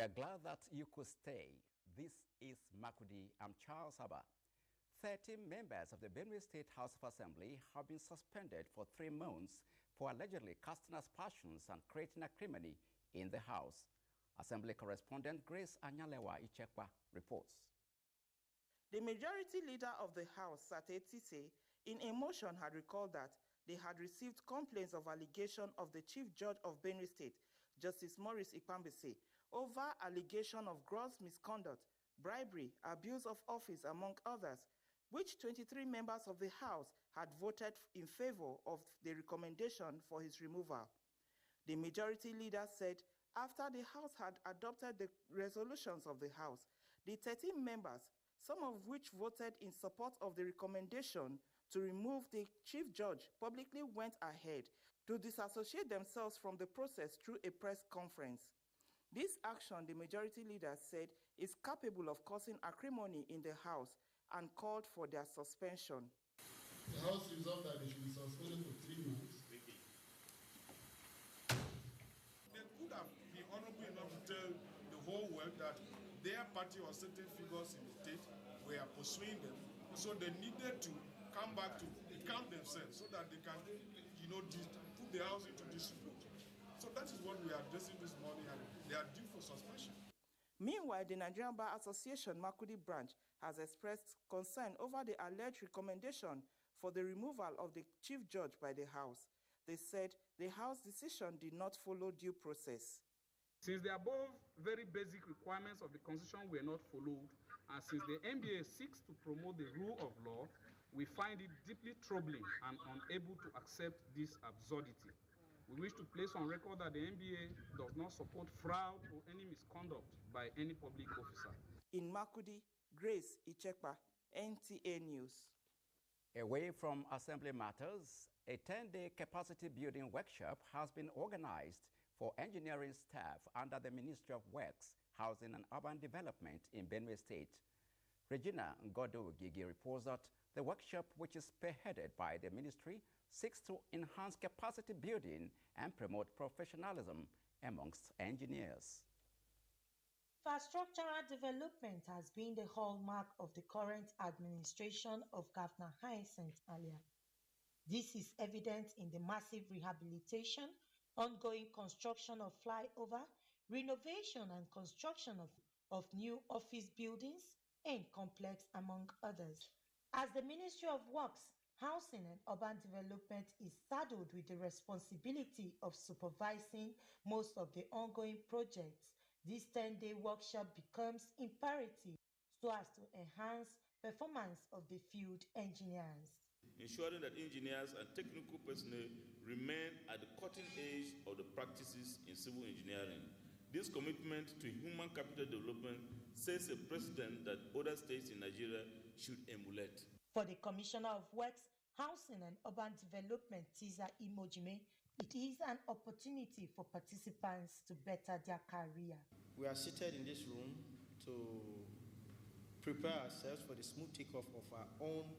We are glad that you could stay. This is Makurdi. I'm Charles Abba. 13 members of the Benue State House of Assembly have been suspended for 3 months for allegedly casting aspersions and creating acrimony in the House. Assembly correspondent Grace Anyalewa Ichekwa reports. The majority leader of the House, Sate Tise, in a motion had recalled that they had received complaints of allegation of the Chief Judge of Benue State, Justice Maurice Ikpambese, over allegation of gross misconduct, bribery, abuse of office, among others, which 23 members of the House had voted in favor of the recommendation for his removal. The majority leader said after the House had adopted the resolutions of the House, the 13 members, some of which voted in support of the recommendation to remove the Chief Judge, publicly went ahead to disassociate themselves from the process through a press conference. This action, the majority leader said, is capable of causing acrimony in the House and called for their suspension. The House resolved that they should be suspended for 3 months. They could have been honorable enough to tell the whole world that their party or certain figures in the state were pursuing them, so they needed to come back to account themselves so that they can, put the House into dispute. So that is what we are addressing this morning, and they are due for suspension. Meanwhile, the Nigerian Bar Association Makurdi branch has expressed concern over the alleged recommendation for the removal of the Chief Judge by the House. They said the House decision did not follow due process. Since the above very basic requirements of the Constitution were not followed, and since the NBA seeks to promote the rule of law, we find it deeply troubling and unable to accept this absurdity. We wish to place on record that the NBA does not support fraud or any misconduct by any public officer. In Makurdi, Grace Ichekwa, NTA News. Away from assembly matters, a 10-day capacity building workshop has been organized for engineering staff under the Ministry of Works, Housing and Urban Development in Benue State. Regina Ngodo-Gigi reports that the workshop, which is spearheaded by the ministry, seeks to enhance capacity building and promote professionalism amongst engineers. Infrastructural development has been the hallmark of the current administration of Governor Hyacinth Alia. This is evident in the massive rehabilitation, ongoing construction of flyover, renovation and construction of new office buildings and complex, among others. As the Ministry of Works, Housing and Urban Development is saddled with the responsibility of supervising most of the ongoing projects, this 10-day workshop becomes imperative so as to enhance performance of the field engineers. Ensuring that engineers and technical personnel remain at the cutting edge of the practices in civil engineering. This commitment to human capital development sets a precedent that other states in Nigeria should emulate. For the Commissioner of Works, Housing and Urban Development, Tiza Imojime, it is an opportunity for participants to better their career. We are seated in this room to prepare ourselves for the smooth takeoff of our own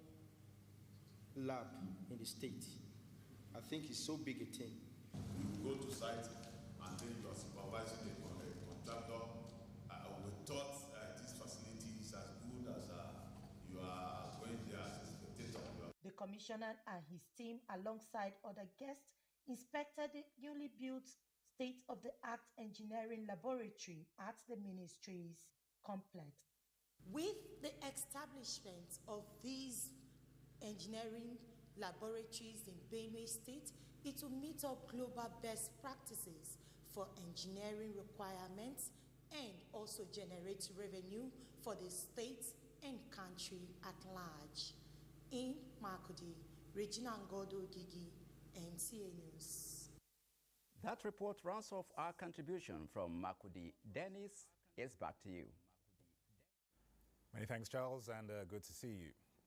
lab in the state. I think it's so big a thing. You go to site and then you are supervising the contractor. We thought this facility is as good as you are going there as a spectator. The commissioner and his team, alongside other guests, inspected the newly built state-of-the-art engineering laboratory at the ministry's complex. With the establishment of these engineering laboratories in Benue State, it will meet up global best practices for engineering requirements and also generate revenue for the state and country at large. In Makurdi, Regina Ngodo-Gigi, NTA News. That report rounds off our contribution from Makurdi. Dennis, it's back to you. Many thanks, Charles, and good to see you.